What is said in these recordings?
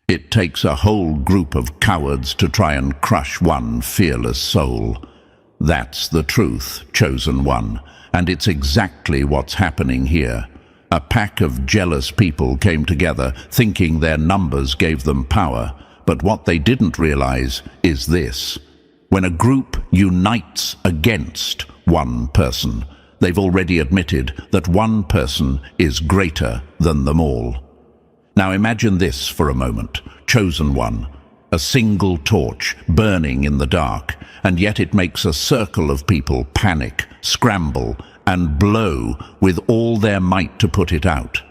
It takes a whole group of cowards to try and crush one fearless soul. That's the truth, Chosen One, and it's exactly what's happening here. A pack of jealous people came together, thinking their numbers gave them power, but what they didn't realize is this. When a group unites against one person, they've already admitted that one person is greater than them all. Now imagine this for a moment, Chosen One, a single torch burning in the dark, and yet it makes a circle of people panic, scramble, and blow with all their might to put it out.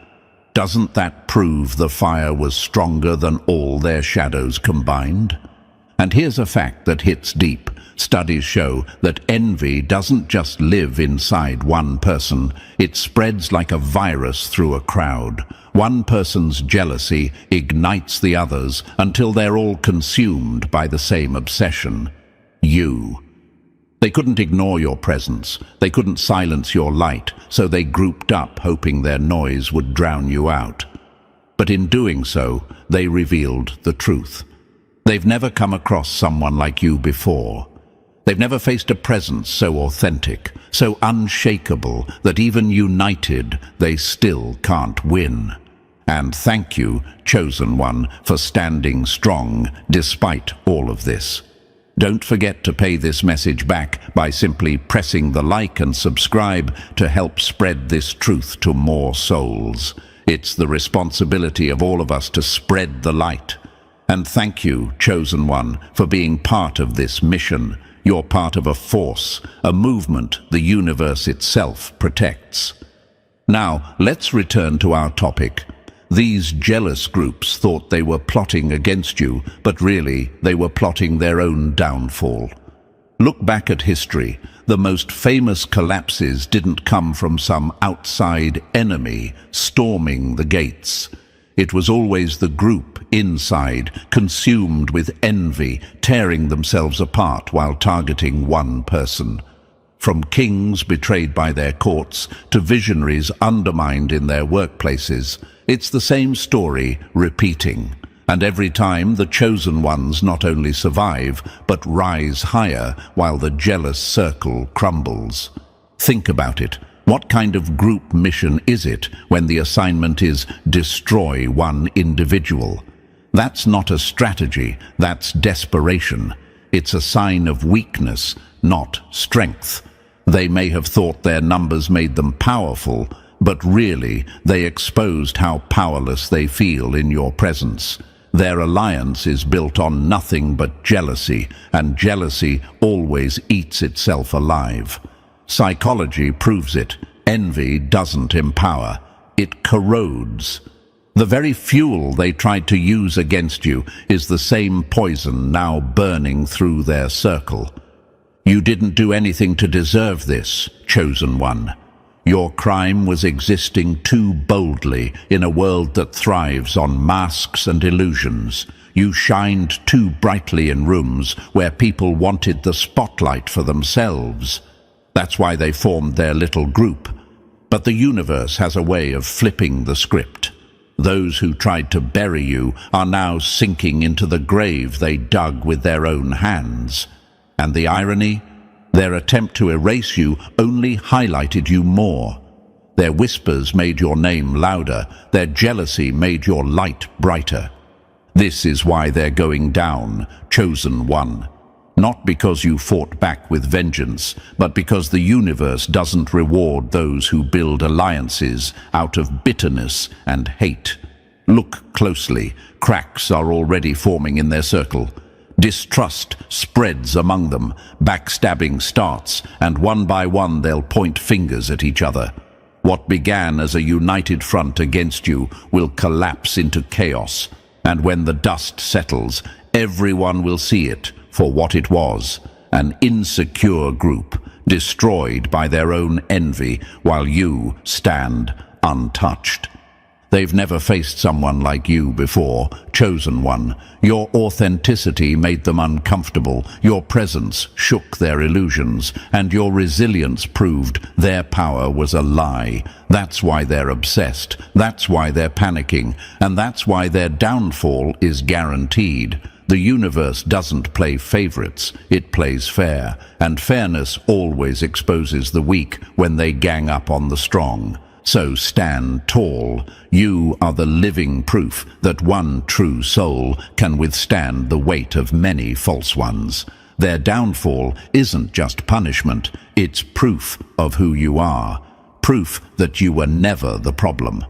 Doesn't that prove the fire was stronger than all their shadows combined? And here's a fact that hits deep. Studies show that envy doesn't just live inside one person, it spreads like a virus through a crowd. One person's jealousy ignites the others until they're all consumed by the same obsession. You. They couldn't ignore your presence, they couldn't silence your light, so they grouped up, hoping their noise would drown you out. But in doing so, they revealed the truth. They've never come across someone like you before. They've never faced a presence so authentic, so unshakable, that even united, they still can't win. And thank you, Chosen One, for standing strong despite all of this. Don't forget to pay this message back by simply pressing the like and subscribe to help spread this truth to more souls. It's the responsibility of all of us to spread the light. And thank you, Chosen One, for being part of this mission. You're part of a force, a movement the universe itself protects. Now, let's return to our topic. These jealous groups thought they were plotting against you, but really they were plotting their own downfall. Look back at history. The most famous collapses didn't come from some outside enemy storming the gates. It was always the group inside, consumed with envy, tearing themselves apart while targeting one person. From kings betrayed by their courts to visionaries undermined in their workplaces, it's the same story repeating. And every time the chosen ones not only survive, but rise higher while the jealous circle crumbles. Think about it. What kind of group mission is it when the assignment is destroy one individual? That's not a strategy, that's desperation. It's a sign of weakness, not strength. They may have thought their numbers made them powerful, but really they exposed how powerless they feel in your presence. Their alliance is built on nothing but jealousy, and jealousy always eats itself alive. Psychology proves it. Envy doesn't empower, it corrodes. The very fuel they tried to use against you is the same poison now burning through their circle. You didn't do anything to deserve this, Chosen One. Your crime was existing too boldly in a world that thrives on masks and illusions. You shined too brightly in rooms where people wanted the spotlight for themselves. That's why they formed their little group. But the universe has a way of flipping the script. Those who tried to bury you are now sinking into the grave they dug with their own hands. And the irony? Their attempt to erase you only highlighted you more. Their whispers made your name louder. Their jealousy made your light brighter. This is why they're going down, Chosen One. Not because you fought back with vengeance, but because the universe doesn't reward those who build alliances out of bitterness and hate. Look closely. Cracks are already forming in their circle. Distrust spreads among them, backstabbing starts, and one by one they'll point fingers at each other. What began as a united front against you will collapse into chaos, and when the dust settles, everyone will see it for what it was, an insecure group, destroyed by their own envy, while you stand untouched. They've never faced someone like you before, Chosen One. Your authenticity made them uncomfortable, your presence shook their illusions, and your resilience proved their power was a lie. That's why they're obsessed, that's why they're panicking, and that's why their downfall is guaranteed. The universe doesn't play favorites, it plays fair, and fairness always exposes the weak when they gang up on the strong. So stand tall. You are the living proof that one true soul can withstand the weight of many false ones. Their downfall isn't just punishment, it's proof of who you are. Proof that you were never the problem.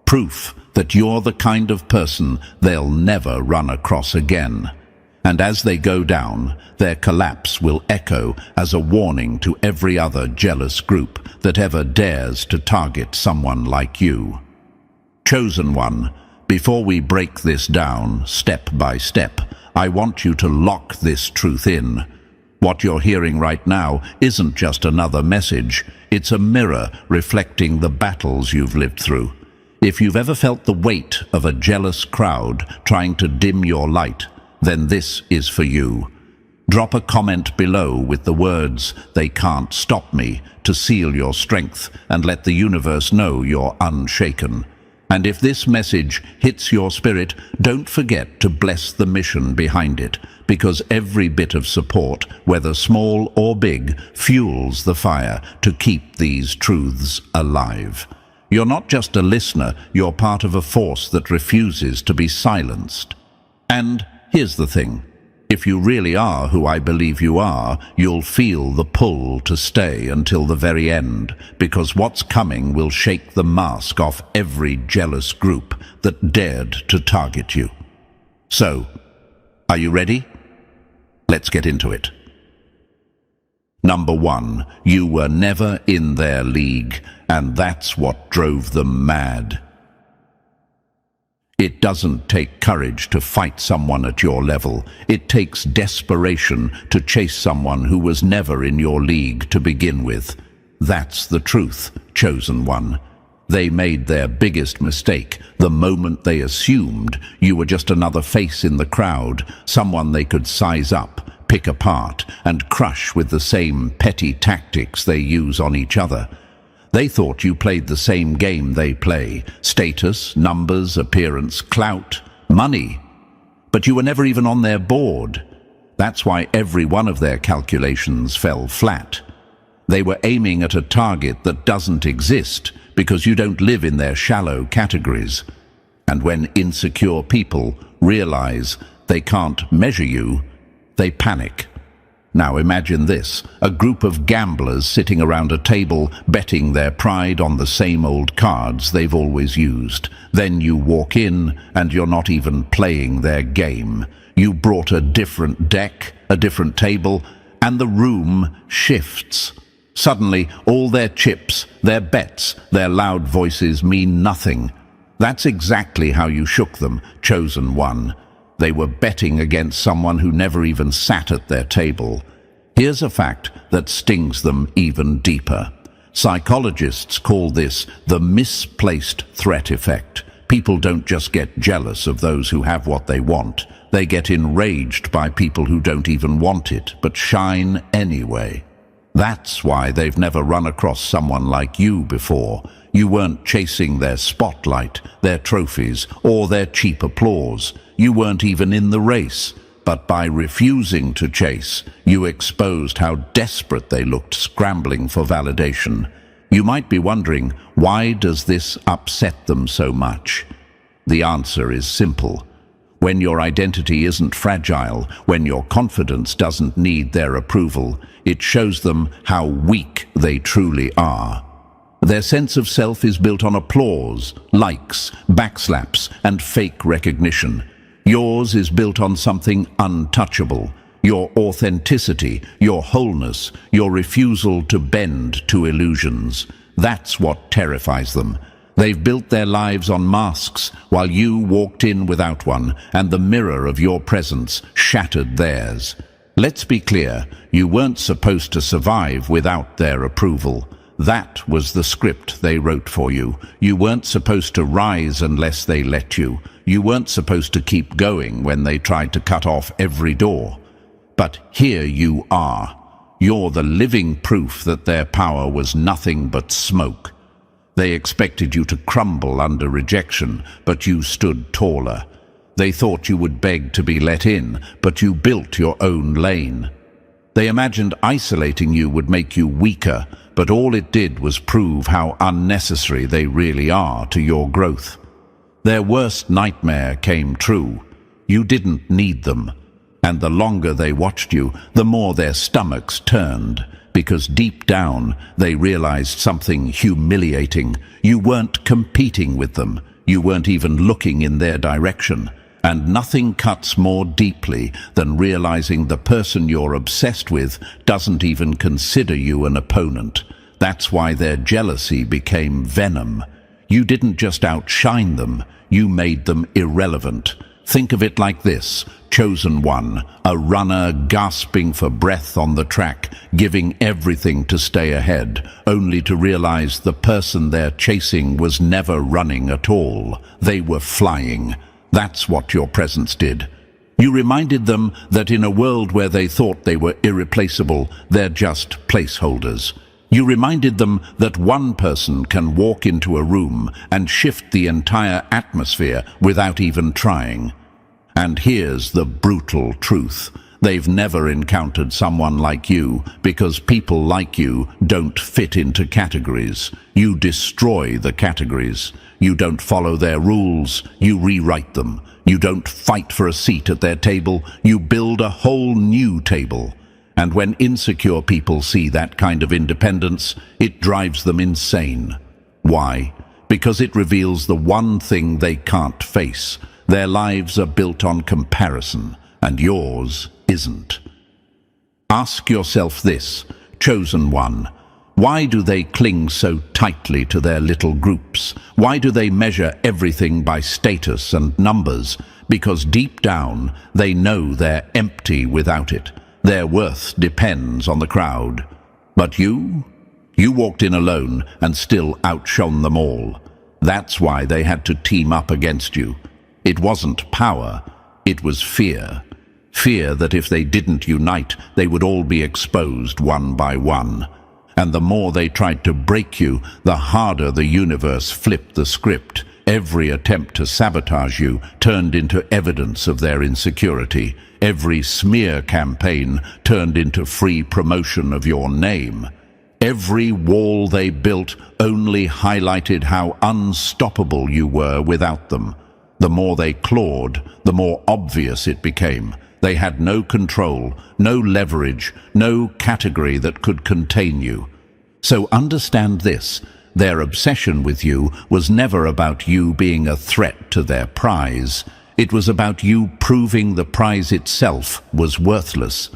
Proof that you're the kind of person they'll never run across again. And as they go down, their collapse will echo as a warning to every other jealous group that ever dares to target someone like you. Chosen One, before we break this down step by step, I want you to lock this truth in. What you're hearing right now isn't just another message, it's a mirror reflecting the battles you've lived through. If you've ever felt the weight of a jealous crowd trying to dim your light, then this is for you. Drop a comment below with the words, "They can't stop me," to seal your strength and let the universe know you're unshaken. And if this message hits your spirit, don't forget to bless the mission behind it, because every bit of support, whether small or big, fuels the fire to keep these truths alive. You're not just a listener, you're part of a force that refuses to be silenced. And here's the thing, if you really are who I believe you are, you'll feel the pull to stay until the very end, because what's coming will shake the mask off every jealous group that dared to target you. So, are you ready? Let's get into it. Number 1, you were never in their league, and that's what drove them mad. It doesn't take courage to fight someone at your level. It takes desperation to chase someone who was never in your league to begin with. That's the truth, Chosen One. They made their biggest mistake the moment they assumed you were just another face in the crowd, someone they could size up, pick apart, and crush with the same petty tactics they use on each other. They thought you played the same game they play: status, numbers, appearance, clout, money. But you were never even on their board. That's why every one of their calculations fell flat. They were aiming at a target that doesn't exist because you don't live in their shallow categories. And when insecure people realize they can't measure you, they panic. Now imagine this, a group of gamblers sitting around a table betting their pride on the same old cards they've always used. Then you walk in and you're not even playing their game. You brought a different deck, a different table, and the room shifts. Suddenly, all their chips, their bets, their loud voices mean nothing. That's exactly how you shook them, Chosen One. They were betting against someone who never even sat at their table. Here's a fact that stings them even deeper. Psychologists call this the misplaced threat effect. People don't just get jealous of those who have what they want. They get enraged by people who don't even want it, but shine anyway. That's why they've never run across someone like you before. You weren't chasing their spotlight, their trophies, or their cheap applause. You weren't even in the race, but by refusing to chase, you exposed how desperate they looked scrambling for validation. You might be wondering, why does this upset them so much? The answer is simple. When your identity isn't fragile, when your confidence doesn't need their approval, it shows them how weak they truly are. Their sense of self is built on applause, likes, backslaps, and fake recognition. Yours is built on something untouchable: your authenticity, your wholeness, your refusal to bend to illusions. That's what terrifies them. They've built their lives on masks, while you walked in without one, and the mirror of your presence shattered theirs. Let's be clear, you weren't supposed to survive without their approval. That was the script they wrote for you. You weren't supposed to rise unless they let you. You weren't supposed to keep going when they tried to cut off every door. But here you are. You're the living proof that their power was nothing but smoke. They expected you to crumble under rejection, but you stood taller. They thought you would beg to be let in, but you built your own lane. They imagined isolating you would make you weaker, but all it did was prove how unnecessary they really are to your growth. Their worst nightmare came true. You didn't need them. And the longer they watched you, the more their stomachs turned, because deep down they realized something humiliating. You weren't competing with them. You weren't even looking in their direction. And nothing cuts more deeply than realizing the person you're obsessed with doesn't even consider you an opponent. That's why their jealousy became venom. You didn't just outshine them, you made them irrelevant. Think of it like this: Chosen One, a runner gasping for breath on the track, giving everything to stay ahead, only to realize the person they're chasing was never running at all. They were flying. That's what your presence did. You reminded them that in a world where they thought they were irreplaceable, they're just placeholders. You reminded them that one person can walk into a room and shift the entire atmosphere without even trying. And here's the brutal truth. They've never encountered someone like you, because people like you don't fit into categories. You destroy the categories. You don't follow their rules, you rewrite them. You don't fight for a seat at their table, you build a whole new table. And when insecure people see that kind of independence, it drives them insane. Why? Because it reveals the one thing they can't face. Their lives are built on comparison, and yours isn't. Ask yourself this, Chosen One. Why do they cling so tightly to their little groups? Why do they measure everything by status and numbers? Because deep down, they know they're empty without it. Their worth depends on the crowd. But you walked in alone and still outshone them all. That's why they had to team up against you. It wasn't power, it was fear. Fear that if they didn't unite, they would all be exposed one by one. And the more they tried to break you, the harder the universe flipped the script. Every attempt to sabotage you turned into evidence of their insecurity. Every smear campaign turned into free promotion of your name. Every wall they built only highlighted how unstoppable you were without them. The more they clawed, the more obvious it became. They had no control, no leverage, no category that could contain you. So understand this, their obsession with you was never about you being a threat to their prize. It was about you proving the prize itself was worthless.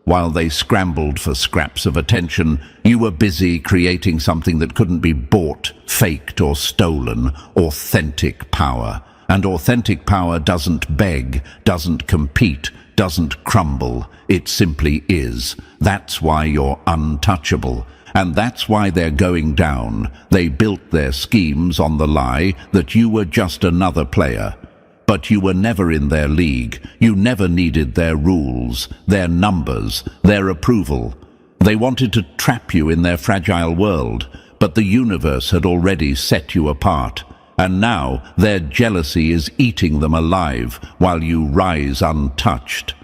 While they scrambled for scraps of attention, you were busy creating something that couldn't be bought, faked, or stolen: authentic power. And authentic power doesn't beg, doesn't compete, doesn't crumble. It simply is. That's why you're untouchable. And that's why they're going down. They built their schemes on the lie that you were just another player. But you were never in their league. You never needed their rules, their numbers, their approval. They wanted to trap you in their fragile world, but the universe had already set you apart. And now their jealousy is eating them alive while you rise untouched.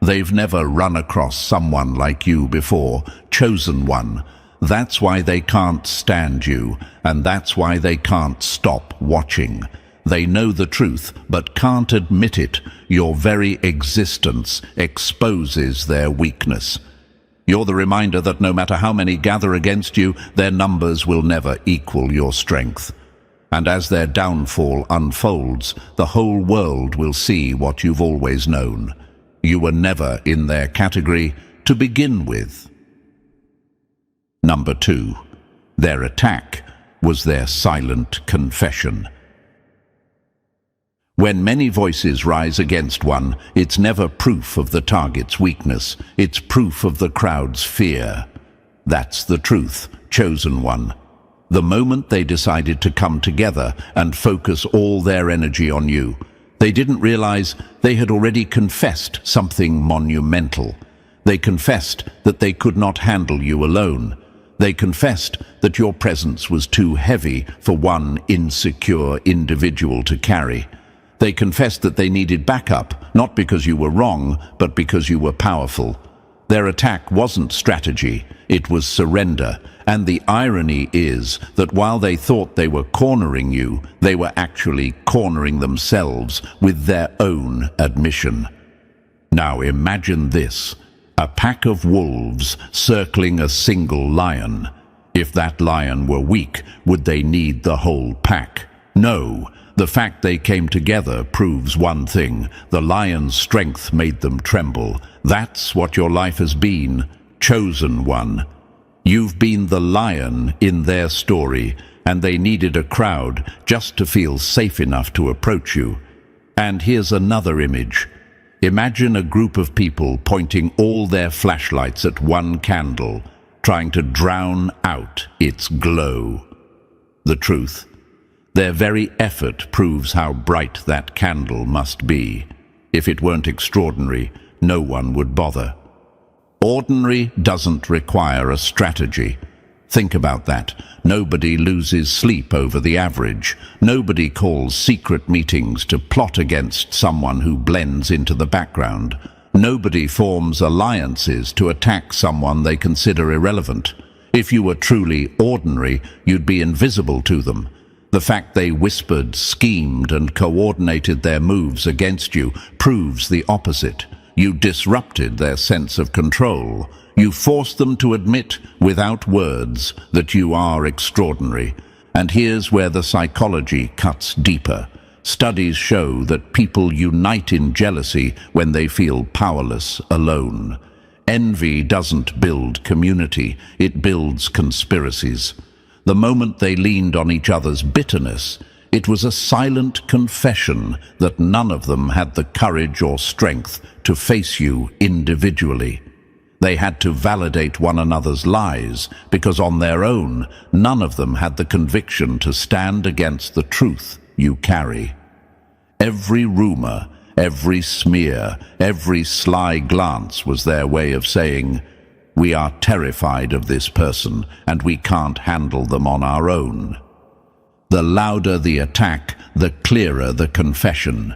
They've never run across someone like you before, Chosen One. That's why they can't stand you, and that's why they can't stop watching. They know the truth, but can't admit it. Your very existence exposes their weakness. You're the reminder that no matter how many gather against you, their numbers will never equal your strength. And as their downfall unfolds, the whole world will see what you've always known. You were never in their category to begin with. Number 2. Their attack was their silent confession. When many voices rise against one, it's never proof of the target's weakness. It's proof of the crowd's fear. That's the truth, Chosen One. The moment they decided to come together and focus all their energy on you, they didn't realize they had already confessed something monumental. They confessed that they could not handle you alone. They confessed that your presence was too heavy for one insecure individual to carry. They confessed that they needed backup, not because you were wrong, but because you were powerful. Their attack wasn't strategy, it was surrender. And the irony is that while they thought they were cornering you, they were actually cornering themselves with their own admission. Now imagine this: a pack of wolves circling a single lion. If that lion were weak, would they need the whole pack? No. The fact they came together proves one thing: the lion's strength made them tremble. That's what your life has been, Chosen One. You've been the lion in their story, and they needed a crowd just to feel safe enough to approach you. And here's another image. Imagine a group of people pointing all their flashlights at one candle, trying to drown out its glow. The truth: their very effort proves how bright that candle must be. If it weren't extraordinary, no one would bother. Ordinary doesn't require a strategy. Think about that. Nobody loses sleep over the average. Nobody calls secret meetings to plot against someone who blends into the background. Nobody forms alliances to attack someone they consider irrelevant. If you were truly ordinary, you'd be invisible to them. The fact they whispered, schemed, and coordinated their moves against you proves the opposite. You disrupted their sense of control. You forced them to admit, without words, that you are extraordinary. And here's where the psychology cuts deeper. Studies show that people unite in jealousy when they feel powerless alone. Envy doesn't build community, it builds conspiracies. The moment they leaned on each other's bitterness, it was a silent confession that none of them had the courage or strength to face you individually. They had to validate one another's lies, because on their own, none of them had the conviction to stand against the truth you carry. Every rumor, every smear, every sly glance was their way of saying, "We are terrified of this person, and we can't handle them on our own." The louder the attack, the clearer the confession.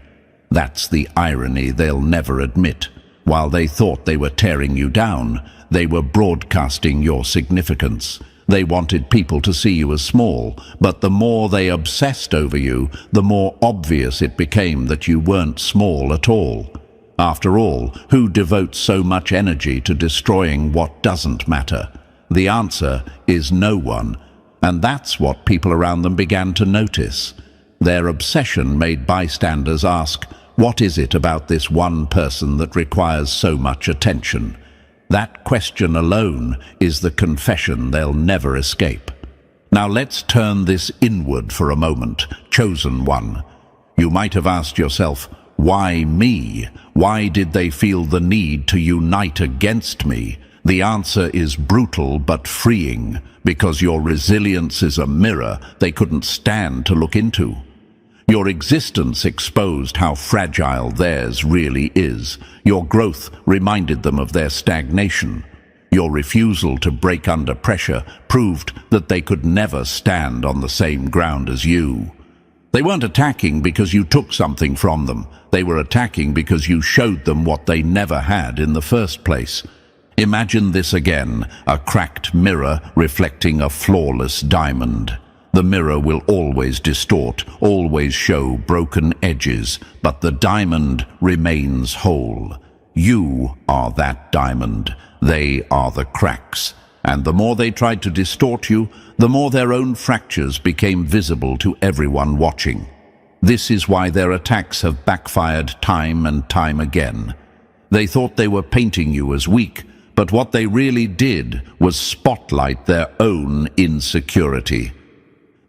That's the irony they'll never admit. While they thought they were tearing you down, they were broadcasting your significance. They wanted people to see you as small, but the more they obsessed over you, the more obvious it became that you weren't small at all. After all, who devotes so much energy to destroying what doesn't matter? The answer is no one. And that's what people around them began to notice. Their obsession made bystanders ask, what is it about this one person that requires so much attention? That question alone is the confession they'll never escape. Now let's turn this inward for a moment, Chosen One. You might have asked yourself, why me? Why did they feel the need to unite against me? The answer is brutal but freeing, because your resilience is a mirror they couldn't stand to look into. Your existence exposed how fragile theirs really is. Your growth reminded them of their stagnation. Your refusal to break under pressure proved that they could never stand on the same ground as you. They weren't attacking because you took something from them. They were attacking because you showed them what they never had in the first place. Imagine this again, a cracked mirror reflecting a flawless diamond. The mirror will always distort, always show broken edges, but the diamond remains whole. You are that diamond. They are the cracks. And the more they tried to distort you, the more their own fractures became visible to everyone watching. This is why their attacks have backfired time and time again. They thought they were painting you as weak, but what they really did was spotlight their own insecurity.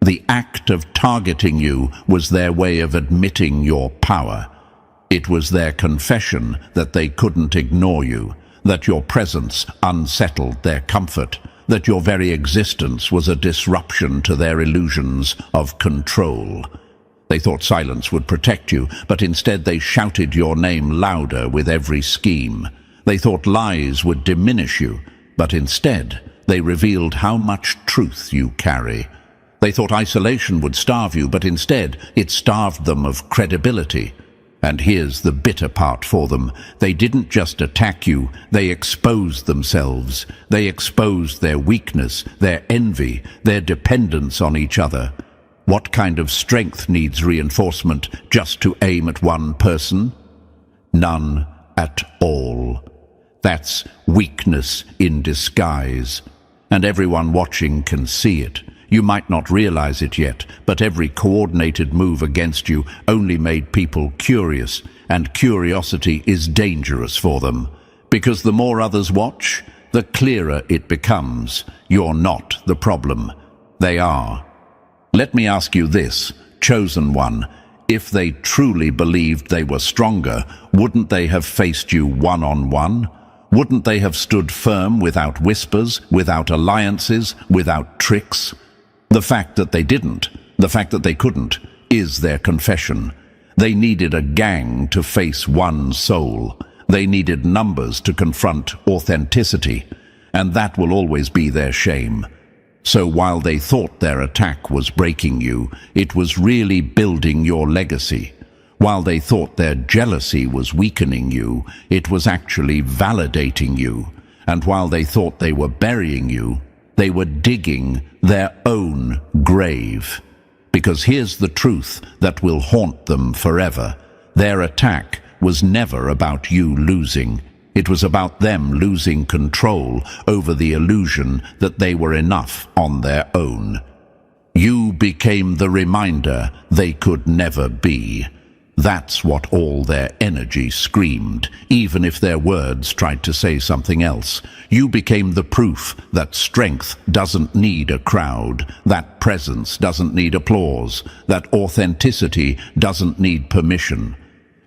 The act of targeting you was their way of admitting your power. It was their confession that they couldn't ignore you, that your presence unsettled their comfort, that your very existence was a disruption to their illusions of control. They thought silence would protect you, but instead they shouted your name louder with every scheme. They thought lies would diminish you, but instead they revealed how much truth you carry. They thought isolation would starve you, but instead it starved them of credibility. And here's the bitter part for them. They didn't just attack you, they exposed themselves. They exposed their weakness, their envy, their dependence on each other. What kind of strength needs reinforcement just to aim at one person? None at all. That's weakness in disguise. And everyone watching can see it. You might not realize it yet, but every coordinated move against you only made people curious, and curiosity is dangerous for them. Because the more others watch, the clearer it becomes. You're not the problem. They are. Let me ask you this, Chosen One. If they truly believed they were stronger, wouldn't they have faced you one-on-one? Wouldn't they have stood firm without whispers, without alliances, without tricks? The fact that they didn't, the fact that they couldn't, is their confession. They needed a gang to face one soul. They needed numbers to confront authenticity, and that will always be their shame. So while they thought their attack was breaking you, it was really building your legacy. While they thought their jealousy was weakening you, it was actually validating you. And while they thought they were burying you, they were digging their own grave. Because here's the truth that will haunt them forever. Their attack was never about you losing. It was about them losing control over the illusion that they were enough on their own. You became the reminder they could never be. That's what all their energy screamed, even if their words tried to say something else. You became the proof that strength doesn't need a crowd, that presence doesn't need applause, that authenticity doesn't need permission.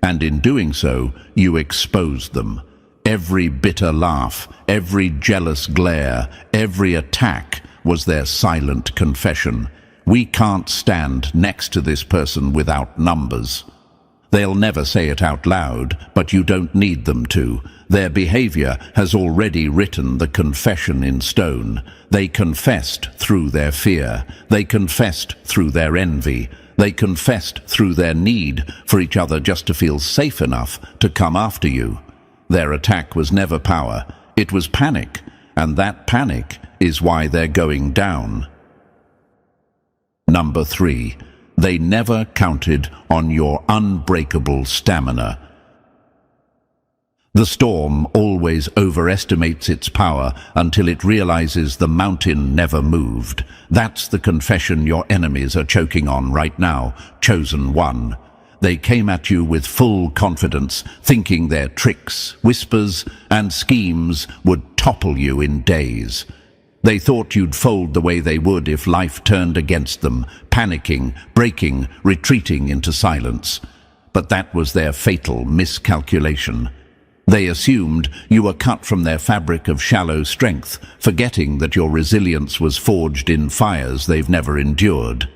And in doing so, you exposed them. Every bitter laugh, every jealous glare, every attack was their silent confession. We can't stand next to this person without numbers. They'll never say it out loud, but you don't need them to. Their behavior has already written the confession in stone. They confessed through their fear. They confessed through their envy. They confessed through their need for each other just to feel safe enough to come after you. Their attack was never power. It was panic, and that panic is why they're going down. Number 3. They never counted on your unbreakable stamina. The storm always overestimates its power until it realizes the mountain never moved. That's the confession your enemies are choking on right now, Chosen One. They came at you with full confidence, thinking their tricks, whispers, and schemes would topple you in days. They thought you'd fold the way they would if life turned against them, panicking, breaking, retreating into silence. But that was their fatal miscalculation. They assumed you were cut from their fabric of shallow strength, forgetting that your resilience was forged in fires they've never endured.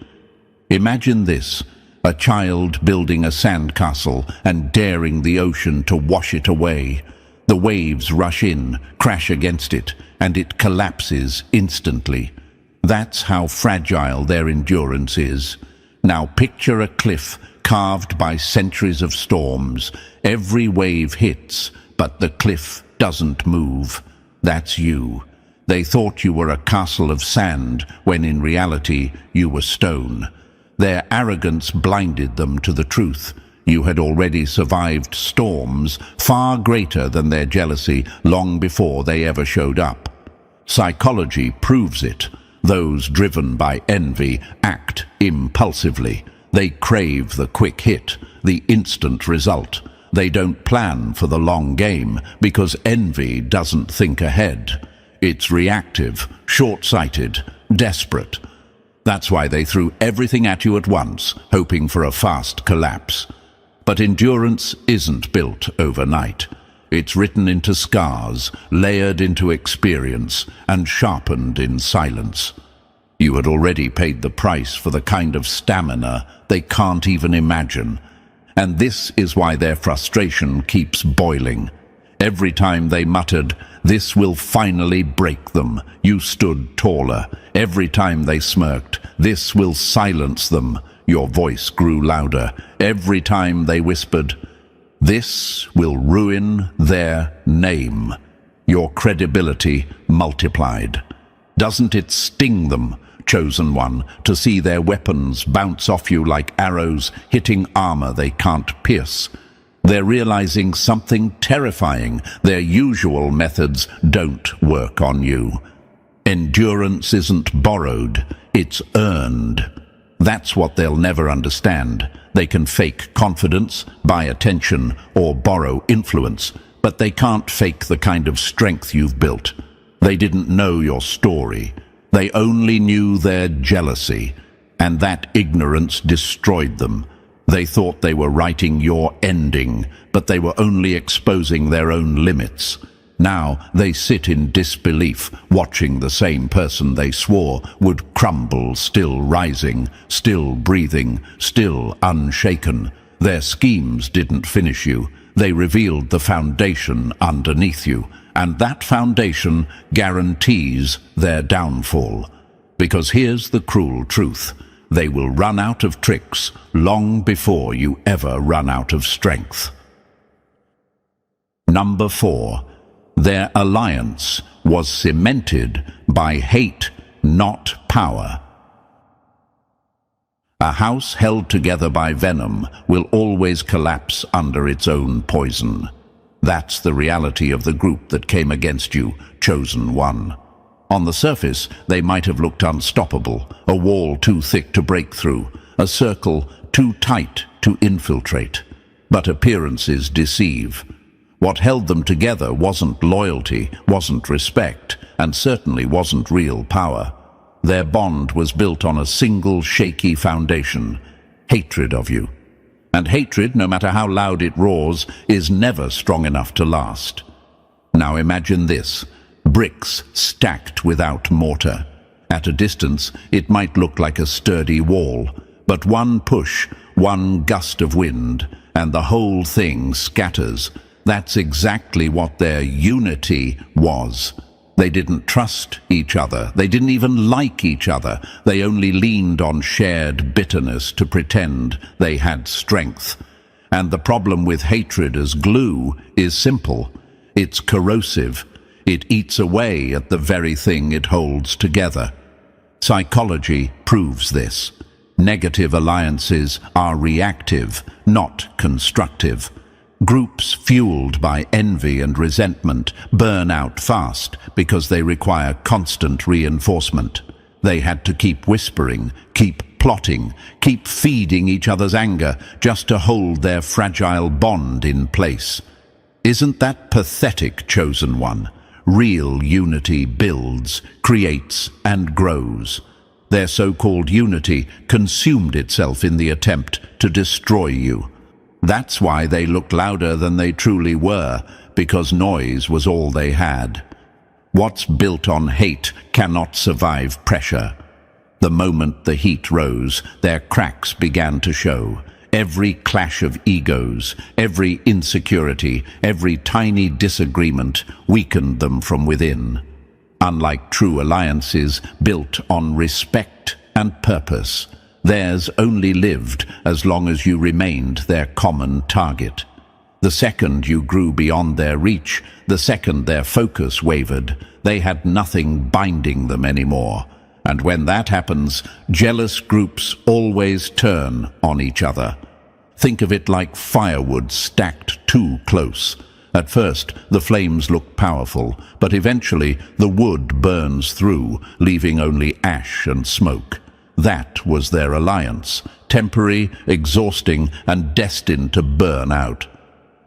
Imagine this, a child building a sandcastle and daring the ocean to wash it away. The waves rush in, crash against it, and it collapses instantly. That's how fragile their endurance is. Now picture a cliff carved by centuries of storms. Every wave hits, but the cliff doesn't move. That's you. They thought you were a castle of sand, when in reality you were stone. Their arrogance blinded them to the truth. You had already survived storms far greater than their jealousy long before they ever showed up. Psychology proves it. Those driven by envy act impulsively. They crave the quick hit, the instant result. They don't plan for the long game because envy doesn't think ahead. It's reactive, short-sighted, desperate. That's why they threw everything at you at once, hoping for a fast collapse. But endurance isn't built overnight. It's written into scars, layered into experience, and sharpened in silence. You had already paid the price for the kind of stamina they can't even imagine. And this is why their frustration keeps boiling. Every time they muttered, "This will finally break them," you stood taller. Every time they smirked, "This will silence them," your voice grew louder. Every time they whispered, "This will ruin their name," your credibility multiplied. Doesn't it sting them, Chosen One, to see their weapons bounce off you like arrows hitting armor they can't pierce? They're realizing something terrifying. Their usual methods don't work on you. Endurance isn't borrowed, it's earned. That's what they'll never understand. They can fake confidence, buy attention, or borrow influence, but they can't fake the kind of strength you've built. They didn't know your story. They only knew their jealousy, and that ignorance destroyed them. They thought they were writing your ending, but they were only exposing their own limits. Now they sit in disbelief, watching the same person they swore would crumble, still rising, still breathing, still unshaken. Their schemes didn't finish you. They revealed the foundation underneath you, and that foundation guarantees their downfall. Because here's the cruel truth. They will run out of tricks long before you ever run out of strength. Number 4. Their alliance was cemented by hate, not power. A house held together by venom will always collapse under its own poison. That's the reality of the group that came against you, Chosen One. On the surface, they might have looked unstoppable, a wall too thick to break through, a circle too tight to infiltrate. But appearances deceive. What held them together wasn't loyalty, wasn't respect, and certainly wasn't real power. Their bond was built on a single shaky foundation: hatred of you. And hatred, no matter how loud it roars, is never strong enough to last. Now imagine this: bricks stacked without mortar. At a distance, it might look like a sturdy wall, but one push, one gust of wind, and the whole thing scatters. That's exactly what their unity was. They didn't trust each other. They didn't even like each other. They only leaned on shared bitterness to pretend they had strength. And the problem with hatred as glue is simple. It's corrosive. It eats away at the very thing it holds together. Psychology proves this. Negative alliances are reactive, not constructive. Groups fueled by envy and resentment burn out fast because they require constant reinforcement. They had to keep whispering, keep plotting, keep feeding each other's anger just to hold their fragile bond in place. Isn't that pathetic, Chosen One? Real unity builds, creates, and grows. Their so-called unity consumed itself in the attempt to destroy you. That's why they looked louder than they truly were, because noise was all they had. What's built on hate cannot survive pressure. The moment the heat rose, their cracks began to show. Every clash of egos, every insecurity, every tiny disagreement weakened them from within. Unlike true alliances built on respect and purpose, theirs only lived as long as you remained their common target. The second you grew beyond their reach, the second their focus wavered, they had nothing binding them anymore. And when that happens, jealous groups always turn on each other. Think of it like firewood stacked too close. At first, the flames look powerful, but eventually the wood burns through, leaving only ash and smoke. That was their alliance, temporary, exhausting, and destined to burn out.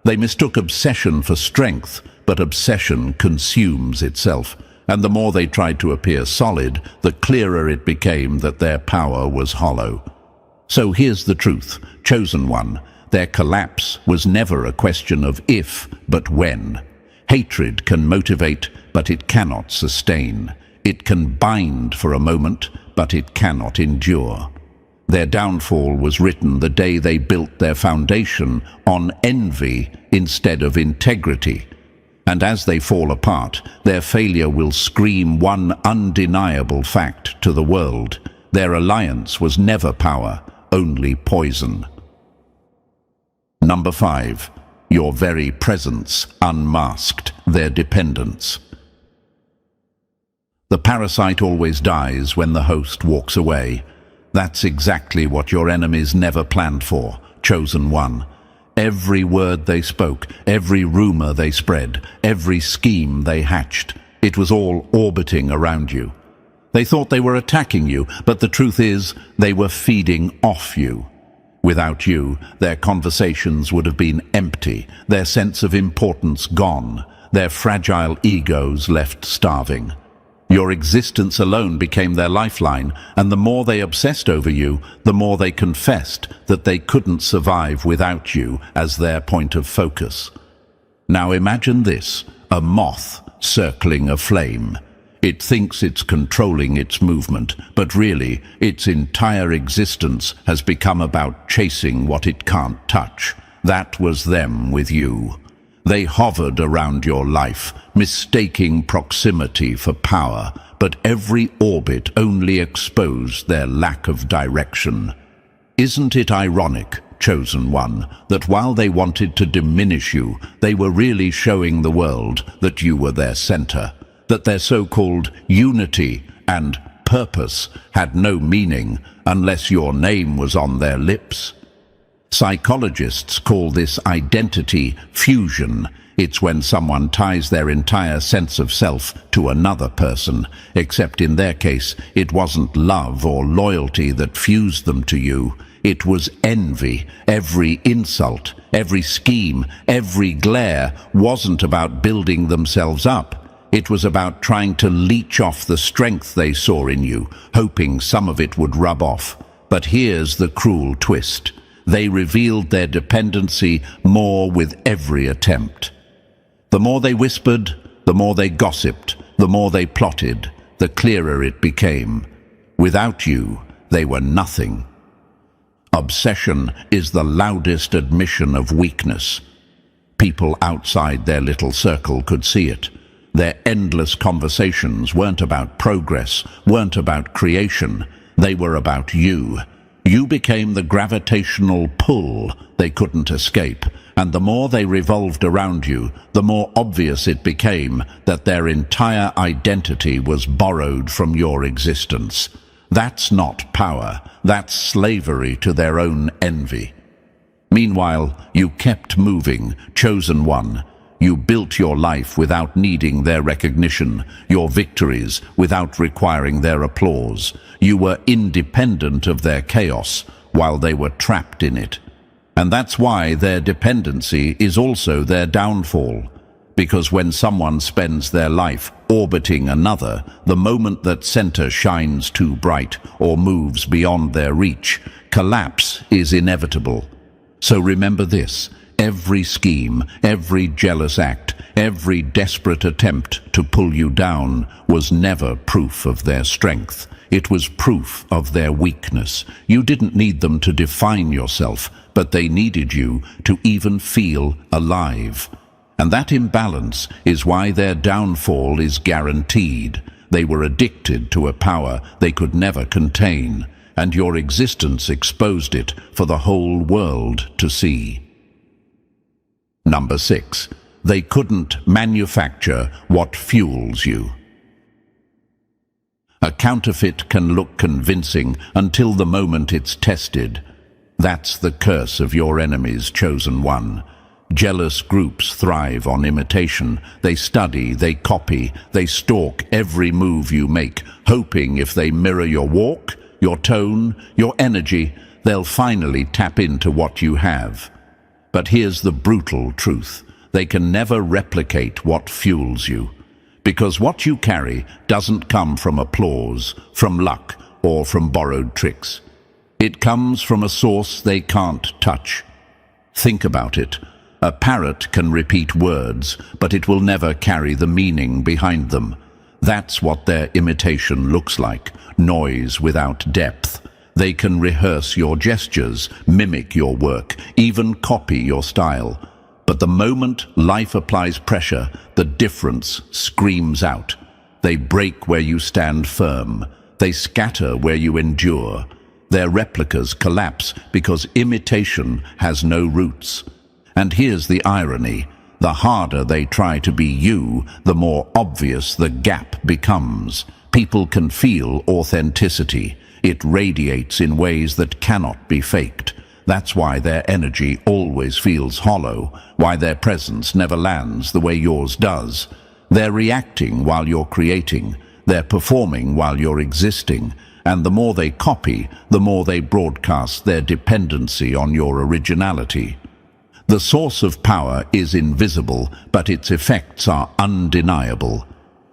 They mistook obsession for strength, but obsession consumes itself, and the more they tried to appear solid, the clearer it became that their power was hollow. So here's the truth, Chosen One. Their collapse was never a question of if, but when. Hatred can motivate, but it cannot sustain. It can bind for a moment, but it cannot endure. Their downfall was written the day they built their foundation on envy instead of integrity. And as they fall apart, their failure will scream one undeniable fact to the world. Their alliance was never power, only poison. Number 5. Your very presence unmasked their dependence. The parasite always dies when the host walks away. That's exactly what your enemies never planned for, Chosen One. Every word they spoke, every rumor they spread, every scheme they hatched, it was all orbiting around you. They thought they were attacking you, but the truth is, they were feeding off you. Without you, their conversations would have been empty, their sense of importance gone, their fragile egos left starving. Your existence alone became their lifeline, and the more they obsessed over you, the more they confessed that they couldn't survive without you as their point of focus. Now imagine this, a moth circling a flame. It thinks it's controlling its movement, but really, its entire existence has become about chasing what it can't touch. That was them with you. They hovered around your life, mistaking proximity for power, but every orbit only exposed their lack of direction. Isn't it ironic, Chosen One, that while they wanted to diminish you, they were really showing the world that you were their center, that their so-called unity and purpose had no meaning unless your name was on their lips? Psychologists call this identity fusion. It's when someone ties their entire sense of self to another person, except in their case, it wasn't love or loyalty that fused them to you. It was envy. Every insult, every scheme, every glare wasn't about building themselves up. It was about trying to leech off the strength they saw in you, hoping some of it would rub off. But here's the cruel twist. They revealed their dependency more with every attempt. The more they whispered, the more they gossiped, the more they plotted, the clearer it became. Without you, they were nothing. Obsession is the loudest admission of weakness. People outside their little circle could see it. Their endless conversations weren't about progress, weren't about creation. They were about you. You became the gravitational pull they couldn't escape, and the more they revolved around you, the more obvious it became that their entire identity was borrowed from your existence. That's not power, that's slavery to their own envy. Meanwhile, you kept moving, Chosen One. You built your life without needing their recognition, your victories without requiring their applause. You were independent of their chaos while they were trapped in it. And that's why their dependency is also their downfall. Because when someone spends their life orbiting another, the moment that center shines too bright or moves beyond their reach, collapse is inevitable. So remember this. Every scheme, every jealous act, every desperate attempt to pull you down was never proof of their strength. It was proof of their weakness. You didn't need them to define yourself, but they needed you to even feel alive. And that imbalance is why their downfall is guaranteed. They were addicted to a power they could never contain, and your existence exposed it for the whole world to see. Number 6. They couldn't manufacture what fuels you. A counterfeit can look convincing until the moment it's tested. That's the curse of your enemies, Chosen One. Jealous groups thrive on imitation. They study, they copy, they stalk every move you make, hoping if they mirror your walk, your tone, your energy, they'll finally tap into what you have. But here's the brutal truth. They can never replicate what fuels you. Because what you carry doesn't come from applause, from luck, or from borrowed tricks. It comes from a source they can't touch. Think about it. A parrot can repeat words, but it will never carry the meaning behind them. That's what their imitation looks like, noise without depth. They can rehearse your gestures, mimic your work, even copy your style. But the moment life applies pressure, the difference screams out. They break where you stand firm. They scatter where you endure. Their replicas collapse because imitation has no roots. And here's the irony. The harder they try to be you, the more obvious the gap becomes. People can feel authenticity. It radiates in ways that cannot be faked. That's why their energy always feels hollow, why their presence never lands the way yours does. They're reacting while you're creating. They're performing while you're existing. And the more they copy, the more they broadcast their dependency on your originality. The source of power is invisible, but its effects are undeniable.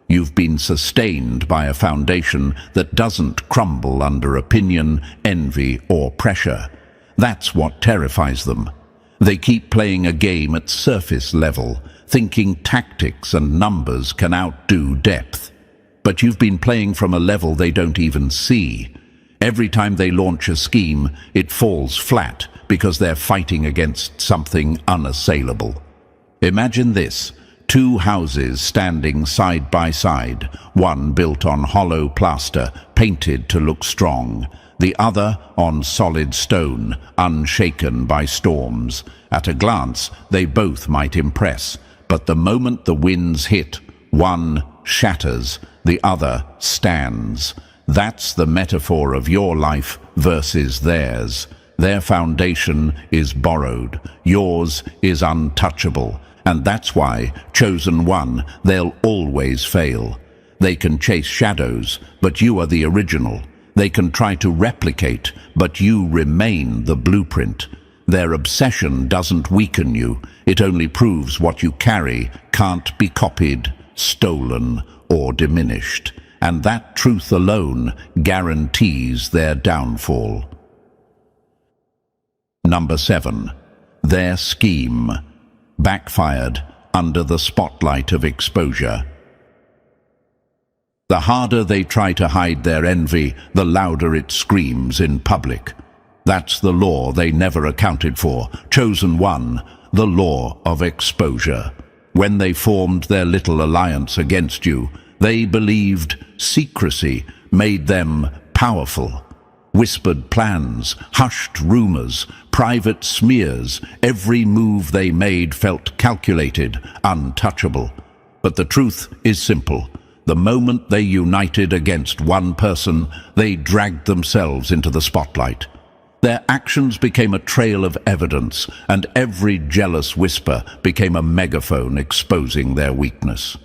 You've been sustained by a foundation that doesn't crumble under opinion, envy, or pressure. That's what terrifies them. They keep playing a game at surface level, thinking tactics and numbers can outdo depth. But you've been playing from a level they don't even see. Every time they launch a scheme, it falls flat because they're fighting against something unassailable. Imagine this: two houses standing side by side, one built on hollow plaster, painted to look strong, the other on solid stone, unshaken by storms. At a glance, they both might impress, but the moment the winds hit, one shatters, the other stands. That's the metaphor of your life versus theirs. Their foundation is borrowed, yours is untouchable, and that's why, chosen one, they'll always fail. They can chase shadows, but you are the original. They can try to replicate, but you remain the blueprint. Their obsession doesn't weaken you, it only proves what you carry can't be copied, stolen, or diminished. And that truth alone guarantees their downfall. Number 7. Their scheme. Backfired under the spotlight of exposure. The harder they try to hide their envy, the louder it screams in public. That's the law they never accounted for. Chosen one, the law of exposure. When they formed their little alliance against you, they believed secrecy made them powerful. Whispered plans, hushed rumors, private smears, every move they made felt calculated, untouchable. But the truth is simple. The moment they united against one person, they dragged themselves into the spotlight. Their actions became a trail of evidence, and every jealous whisper became a megaphone exposing their weakness.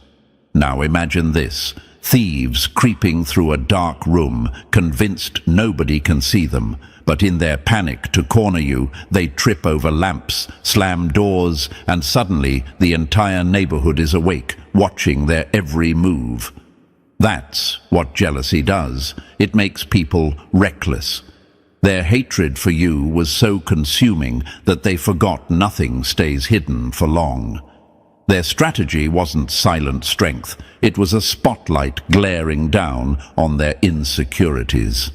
Now imagine this: thieves creeping through a dark room, convinced nobody can see them, but in their panic to corner you, they trip over lamps, slam doors, and suddenly the entire neighborhood is awake, watching their every move. That's what jealousy does. It makes people reckless. Their hatred for you was so consuming that they forgot nothing stays hidden for long. Their strategy wasn't silent strength, it was a spotlight glaring down on their insecurities.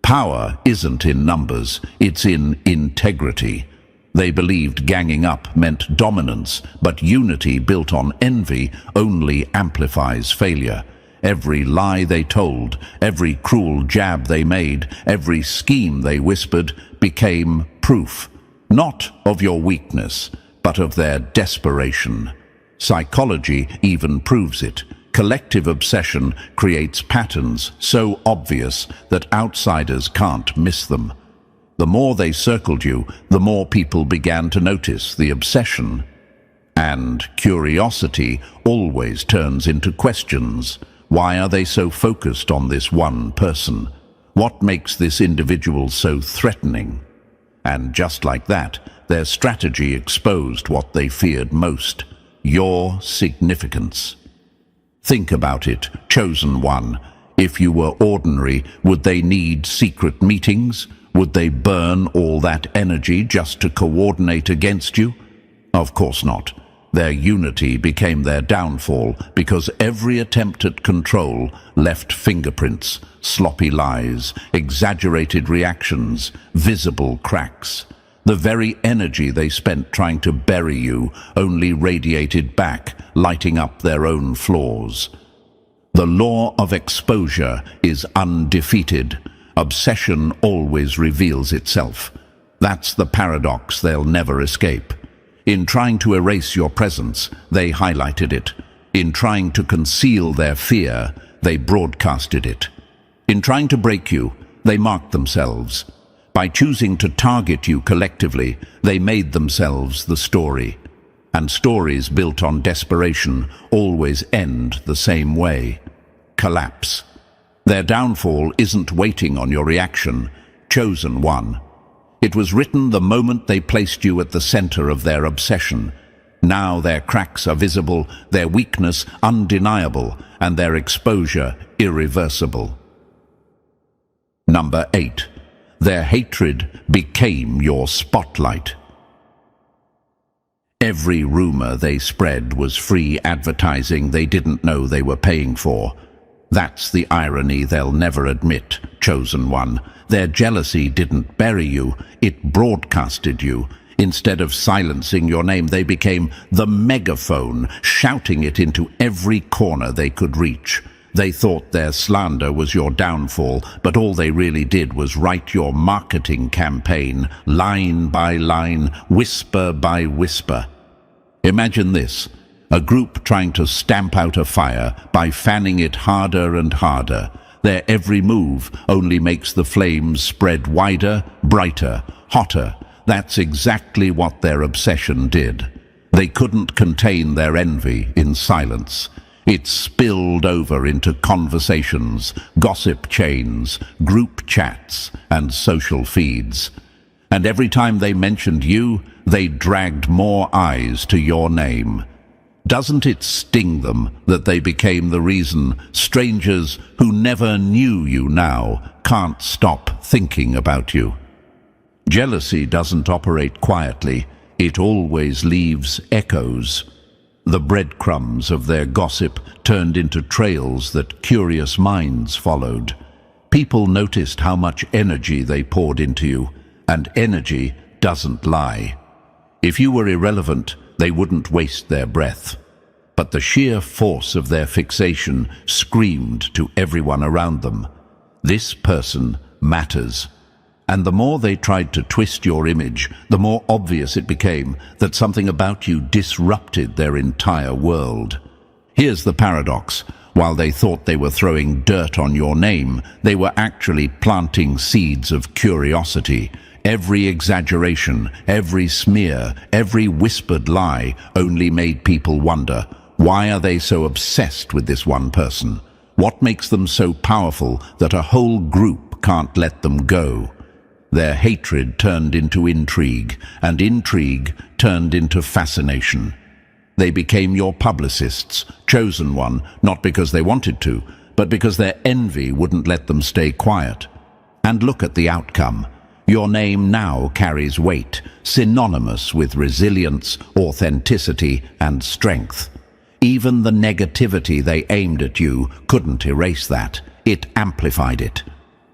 Power isn't in numbers, it's in integrity. They believed ganging up meant dominance, but unity built on envy only amplifies failure. Every lie they told, every cruel jab they made, every scheme they whispered became proof, not of your weakness, but of their desperation. Psychology even proves it. Collective obsession creates patterns so obvious that outsiders can't miss them. The more they circled you, the more people began to notice the obsession. And curiosity always turns into questions. Why are they so focused on this one person? What makes this individual so threatening? And just like that, their strategy exposed what they feared most: your significance. Think about it, chosen one. If you were ordinary, would they need secret meetings? Would they burn all that energy just to coordinate against you? Of course not. Their unity became their downfall because every attempt at control left fingerprints, sloppy lies, exaggerated reactions, visible cracks. The very energy they spent trying to bury you only radiated back, lighting up their own flaws. The law of exposure is undefeated. Obsession always reveals itself. That's the paradox they'll never escape. In trying to erase your presence, they highlighted it. In trying to conceal their fear, they broadcasted it. In trying to break you, they marked themselves. By choosing to target you collectively, they made themselves the story. And stories built on desperation always end the same way: collapse. Their downfall isn't waiting on your reaction. Chosen One. It was written the moment they placed you at the center of their obsession. Now their cracks are visible, their weakness undeniable, and their exposure irreversible. Number 8. Their hatred became your spotlight. Every rumor they spread was free advertising they didn't know they were paying for. That's the irony they'll never admit, Chosen One. Their jealousy didn't bury you, it broadcasted you. Instead of silencing your name, they became the megaphone, shouting it into every corner they could reach. They thought their slander was your downfall, but all they really did was write your marketing campaign, line by line, whisper by whisper. Imagine this: a group trying to stamp out a fire by fanning it harder and harder. Their every move only makes the flames spread wider, brighter, hotter. That's exactly what their obsession did. They couldn't contain their envy in silence. It spilled over into conversations, gossip chains, group chats, and social feeds. And every time they mentioned you, they dragged more eyes to your name. Doesn't it sting them that they became the reason strangers who never knew you now can't stop thinking about you? Jealousy doesn't operate quietly. It always leaves echoes. The breadcrumbs of their gossip turned into trails that curious minds followed. People noticed how much energy they poured into you, and energy doesn't lie. If you were irrelevant, they wouldn't waste their breath. But the sheer force of their fixation screamed to everyone around them, "This person matters." And the more they tried to twist your image, the more obvious it became that something about you disrupted their entire world. Here's the paradox. While they thought they were throwing dirt on your name, they were actually planting seeds of curiosity. Every exaggeration, every smear, every whispered lie only made people wonder, why are they so obsessed with this one person? What makes them so powerful that a whole group can't let them go? Their hatred turned into intrigue, and intrigue turned into fascination. They became your publicists, Chosen One, not because they wanted to, but because their envy wouldn't let them stay quiet. And look at the outcome. Your name now carries weight, synonymous with resilience, authenticity, and strength. Even the negativity they aimed at you couldn't erase that. It amplified it.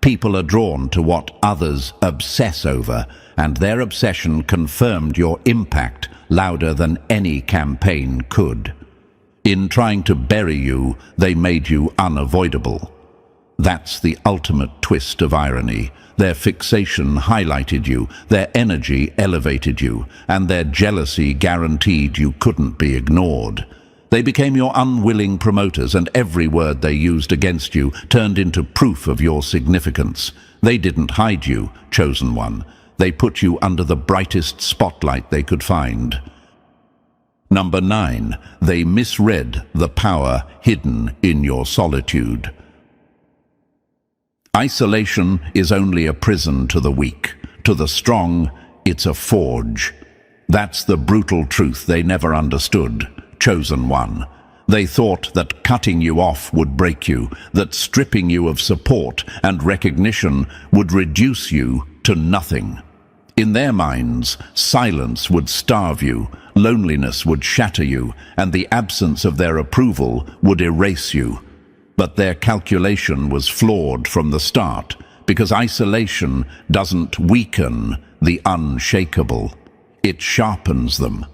People are drawn to what others obsess over, and their obsession confirmed your impact louder than any campaign could. In trying to bury you, they made you unavoidable. That's the ultimate twist of irony. Their fixation highlighted you, their energy elevated you, and their jealousy guaranteed you couldn't be ignored. They became your unwilling promoters, and every word they used against you turned into proof of your significance. They didn't hide you, Chosen One. They put you under the brightest spotlight they could find. Number 9, they misread the power hidden in your solitude. Isolation is only a prison to the weak. To the strong, it's a forge. That's the brutal truth they never understood, Chosen One. They thought that cutting you off would break you, that stripping you of support and recognition would reduce you to nothing. In their minds, silence would starve you, loneliness would shatter you, and the absence of their approval would erase you. But their calculation was flawed from the start, because isolation doesn't weaken the unshakable. It sharpens them.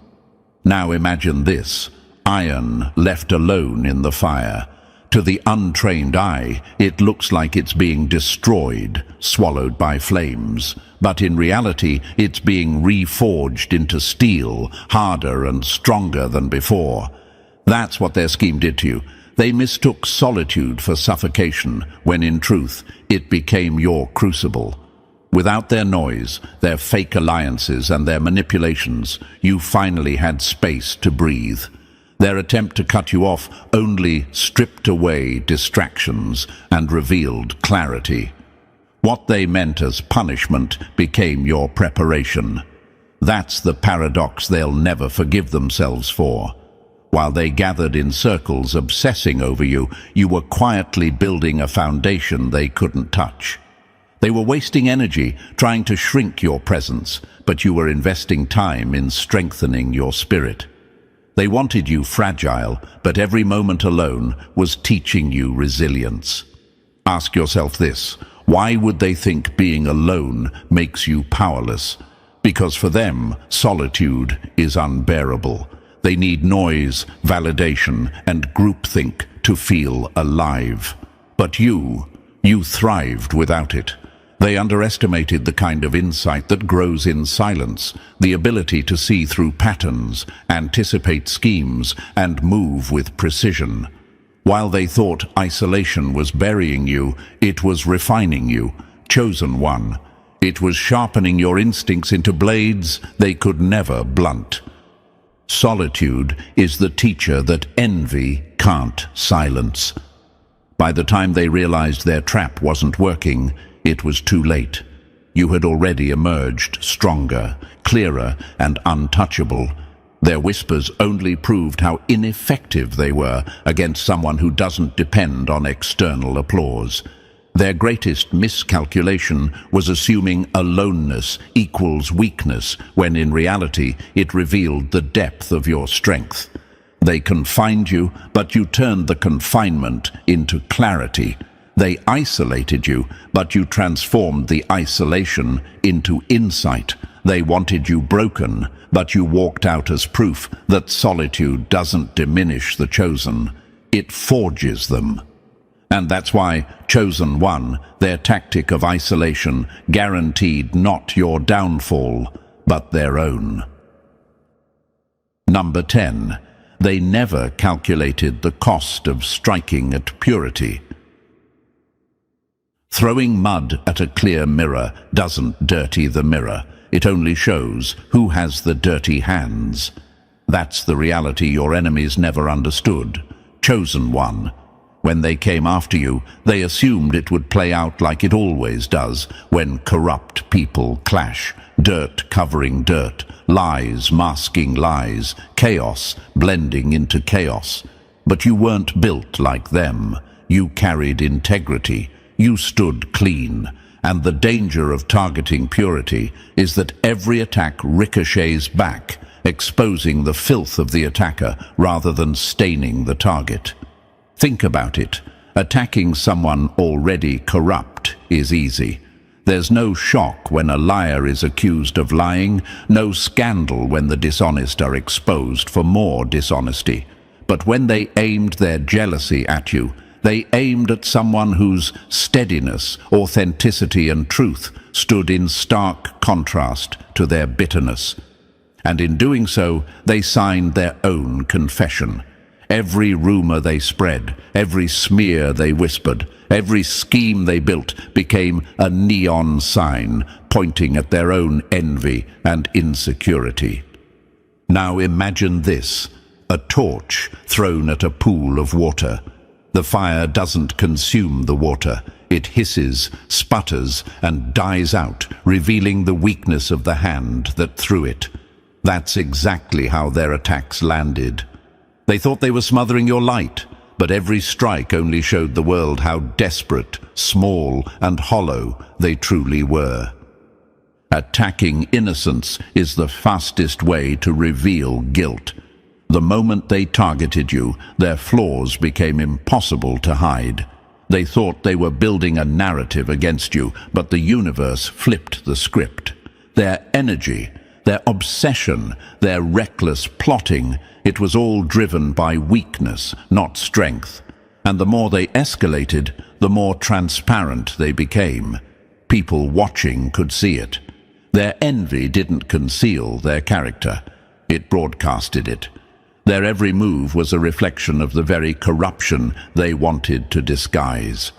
Now imagine this: iron left alone in the fire. To the untrained eye, it looks like it's being destroyed, swallowed by flames. But in reality, it's being reforged into steel, harder and stronger than before. That's what their scheme did to you. They mistook solitude for suffocation, when in truth, it became your crucible. Without their noise, their fake alliances and their manipulations, you finally had space to breathe. Their attempt to cut you off only stripped away distractions and revealed clarity. What they meant as punishment became your preparation. That's the paradox they'll never forgive themselves for. While they gathered in circles obsessing over you, you were quietly building a foundation they couldn't touch. They were wasting energy trying to shrink your presence, but you were investing time in strengthening your spirit. They wanted you fragile, but every moment alone was teaching you resilience. Ask yourself this: why would they think being alone makes you powerless? Because for them, solitude is unbearable. They need noise, validation, and groupthink to feel alive. But you thrived without it. They underestimated the kind of insight that grows in silence, the ability to see through patterns, anticipate schemes, and move with precision. While they thought isolation was burying you, it was refining you, chosen one. It was sharpening your instincts into blades they could never blunt. Solitude is the teacher that envy can't silence. By the time they realized their trap wasn't working, it was too late. You had already emerged stronger, clearer, and untouchable. Their whispers only proved how ineffective they were against someone who doesn't depend on external applause. Their greatest miscalculation was assuming aloneness equals weakness, when in reality it revealed the depth of your strength. They confined you, but you turned the confinement into clarity. They isolated you, but you transformed the isolation into insight. They wanted you broken, but you walked out as proof that solitude doesn't diminish the chosen. It forges them. And that's why Chosen One, their tactic of isolation, guaranteed not your downfall, but their own. Number 10. They never calculated the cost of striking at purity. Throwing mud at a clear mirror doesn't dirty the mirror. It only shows who has the dirty hands. That's the reality your enemies never understood. Chosen One. When they came after you, they assumed it would play out like it always does when corrupt people clash. Dirt covering dirt, lies masking lies, chaos blending into chaos. But you weren't built like them. You carried integrity. You stood clean. And the danger of targeting purity is that every attack ricochets back, exposing the filth of the attacker rather than staining the target. Think about it. Attacking someone already corrupt is easy. There's no shock when a liar is accused of lying, no scandal when the dishonest are exposed for more dishonesty. But when they aimed their jealousy at you, they aimed at someone whose steadiness, authenticity, and truth stood in stark contrast to their bitterness. And in doing so, they signed their own confession. Every rumor they spread, every smear they whispered, every scheme they built became a neon sign pointing at their own envy and insecurity. Now imagine this: a torch thrown at a pool of water. The fire doesn't consume the water. It hisses, sputters, and dies out, revealing the weakness of the hand that threw it. That's exactly how their attacks landed. They thought they were smothering your light, but every strike only showed the world how desperate, small, and hollow they truly were. Attacking innocence is the fastest way to reveal guilt. The moment they targeted you, their flaws became impossible to hide. They thought they were building a narrative against you, but the universe flipped the script. Their energy, their obsession, their reckless plotting, it was all driven by weakness, not strength. And the more they escalated, the more transparent they became. People watching could see it. Their envy didn't conceal their character. It broadcasted it. Their every move was a reflection of the very corruption they wanted to disguise.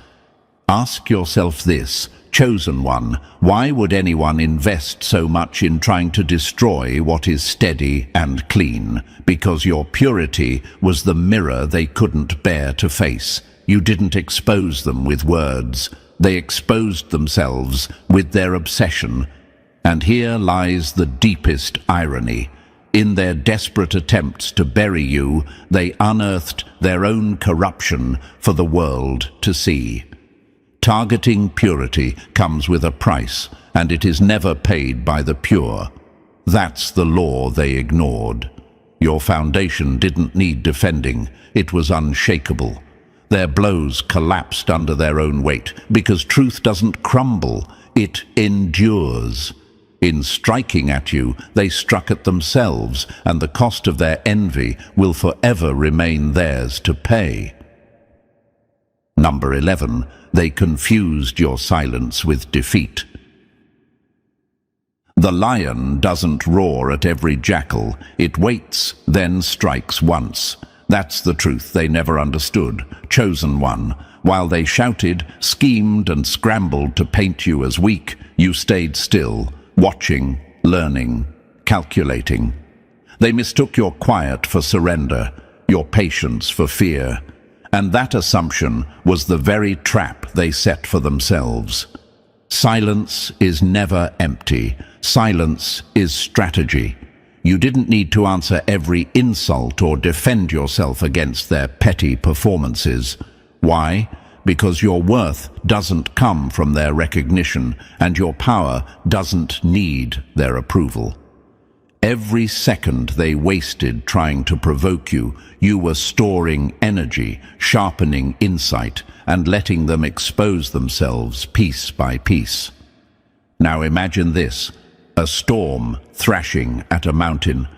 Ask yourself this, Chosen One, why would anyone invest so much in trying to destroy what is steady and clean? Because your purity was the mirror they couldn't bear to face. You didn't expose them with words. They exposed themselves with their obsession. And here lies the deepest irony. In their desperate attempts to bury you, they unearthed their own corruption for the world to see. Targeting purity comes with a price, and it is never paid by the pure. That's the law they ignored. Your foundation didn't need defending. It was unshakable. Their blows collapsed under their own weight, because truth doesn't crumble, it endures. In striking at you, they struck at themselves, and the cost of their envy will forever remain theirs to pay. Number 11. They confused your silence with defeat. The lion doesn't roar at every jackal. It waits, then strikes once. That's the truth they never understood, Chosen One. While they shouted, schemed, and scrambled to paint you as weak, you stayed still, watching, learning, calculating. They mistook your quiet for surrender, your patience for fear. And that assumption was the very trap they set for themselves. Silence is never empty. Silence is strategy. You didn't need to answer every insult or defend yourself against their petty performances. Why? Because your worth doesn't come from their recognition, and your power doesn't need their approval. Every second they wasted trying to provoke you, you were storing energy, sharpening insight, and letting them expose themselves piece by piece. Now imagine this, a storm thrashing at a mountain.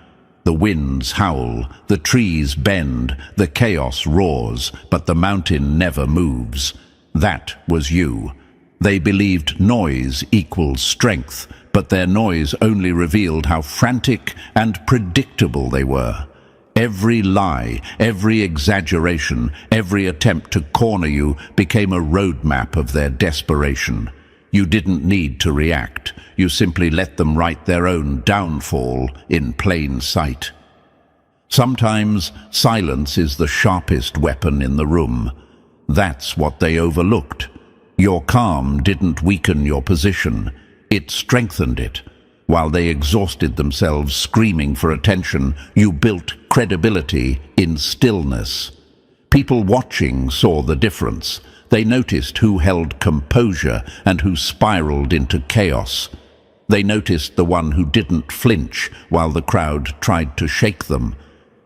The winds howl, the trees bend, the chaos roars, but the mountain never moves. That was you. They believed noise equals strength, but their noise only revealed how frantic and predictable they were. Every lie, every exaggeration, every attempt to corner you became a roadmap of their desperation. You didn't need to react. You simply let them write their own downfall in plain sight. Sometimes silence is the sharpest weapon in the room. That's what they overlooked. Your calm didn't weaken your position. It strengthened it. While they exhausted themselves screaming for attention, you built credibility in stillness. People watching saw the difference. They noticed who held composure and who spiraled into chaos. They noticed the one who didn't flinch while the crowd tried to shake them.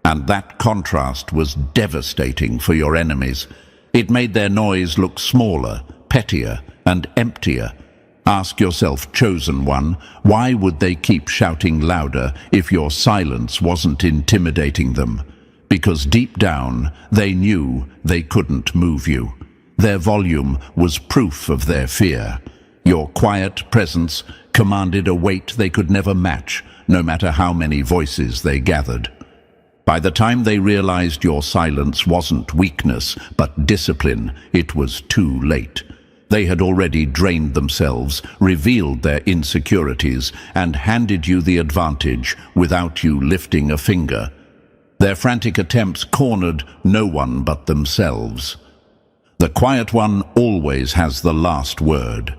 And that contrast was devastating for your enemies. It made their noise look smaller, pettier, and emptier. Ask yourself, Chosen One, why would they keep shouting louder if your silence wasn't intimidating them? Because deep down, they knew they couldn't move you. Their volume was proof of their fear. Your quiet presence commanded a weight they could never match, no matter how many voices they gathered. By the time they realized your silence wasn't weakness, but discipline, it was too late. They had already drained themselves, revealed their insecurities, and handed you the advantage without you lifting a finger. Their frantic attempts cornered no one but themselves. The quiet one always has the last word.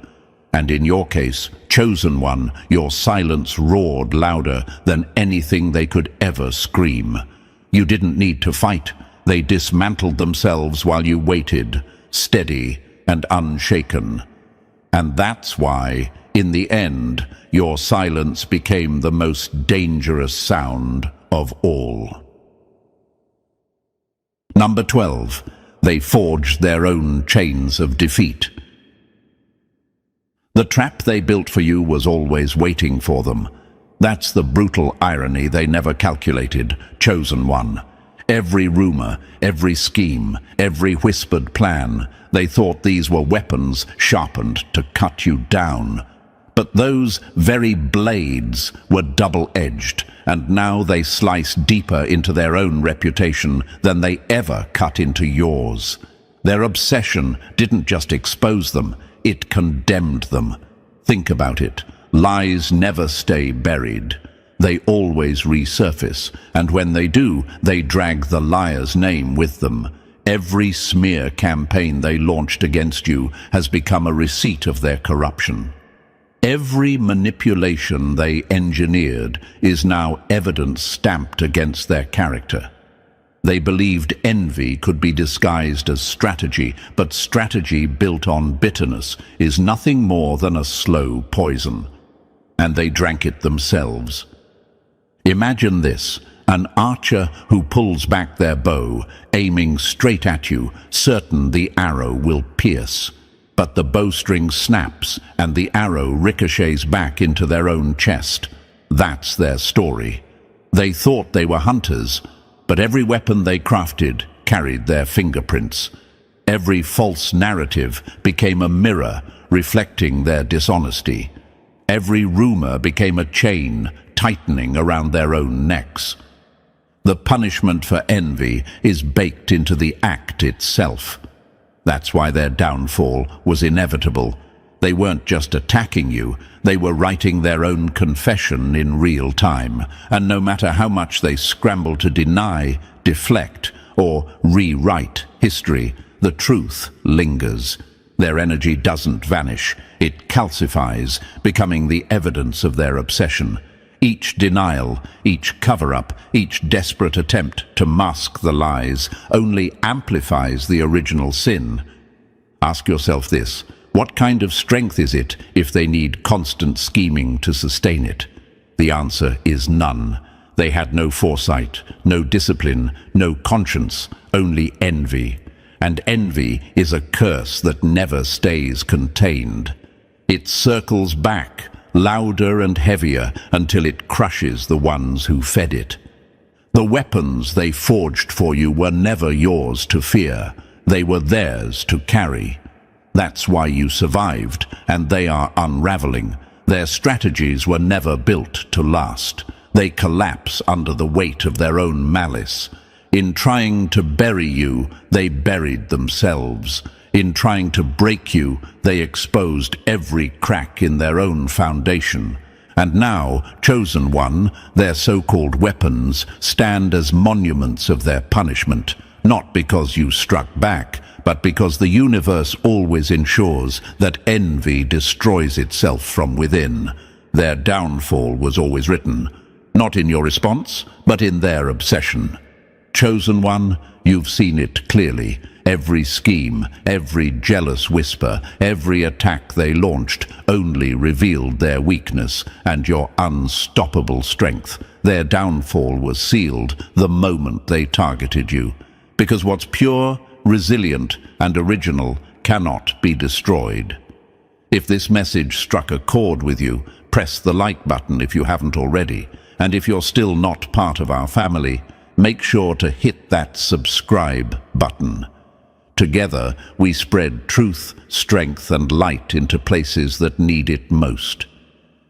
And in your case, Chosen One, your silence roared louder than anything they could ever scream. You didn't need to fight. They dismantled themselves while you waited, steady and unshaken. And that's why, in the end, your silence became the most dangerous sound of all. Number 12. They forged their own chains of defeat. The trap they built for you was always waiting for them. That's the brutal irony they never calculated, Chosen One. Every rumor, every scheme, every whispered plan, they thought these were weapons sharpened to cut you down. But those very blades were double-edged, and now they slice deeper into their own reputation than they ever cut into yours. Their obsession didn't just expose them, it condemned them. Think about it. Lies never stay buried. They always resurface, and when they do, they drag the liar's name with them. Every smear campaign they launched against you has become a receipt of their corruption. Every manipulation they engineered is now evidence stamped against their character. They believed envy could be disguised as strategy, but strategy built on bitterness is nothing more than a slow poison. And they drank it themselves. Imagine this, an archer who pulls back their bow, aiming straight at you, certain the arrow will pierce. But the bowstring snaps and the arrow ricochets back into their own chest. That's their story. They thought they were hunters, but every weapon they crafted carried their fingerprints. Every false narrative became a mirror reflecting their dishonesty. Every rumor became a chain tightening around their own necks. The punishment for envy is baked into the act itself. That's why their downfall was inevitable. They weren't just attacking you, they were writing their own confession in real time, and no matter how much they scramble to deny, deflect, or rewrite history, the truth lingers. Their energy doesn't vanish, it calcifies, becoming the evidence of their obsession. Each denial, each cover-up, each desperate attempt to mask the lies only amplifies the original sin. Ask yourself this: what kind of strength is it if they need constant scheming to sustain it? The answer is none. They had no foresight, no discipline, no conscience, only envy. And envy is a curse that never stays contained. It circles back, louder and heavier, until it crushes the ones who fed it. The weapons they forged for you were never yours to fear. They were theirs to carry. That's why you survived, and they are unraveling. Their strategies were never built to last. They collapse under the weight of their own malice. In trying to bury you, they buried themselves. In trying to break you, they exposed every crack in their own foundation. And now, Chosen One, their so-called weapons, stand as monuments of their punishment, not because you struck back, but because the universe always ensures that envy destroys itself from within. Their downfall was always written, not in your response, but in their obsession. Chosen One, you've seen it clearly. Every scheme, every jealous whisper, every attack they launched only revealed their weakness and your unstoppable strength. Their downfall was sealed the moment they targeted you. Because what's pure, resilient, and original cannot be destroyed. If this message struck a chord with you, press the like button if you haven't already. And if you're still not part of our family, make sure to hit that subscribe button. Together, we spread truth, strength, and light into places that need it most.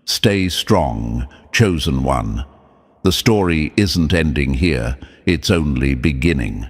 Stay strong, Chosen One. The story isn't ending here, it's only beginning.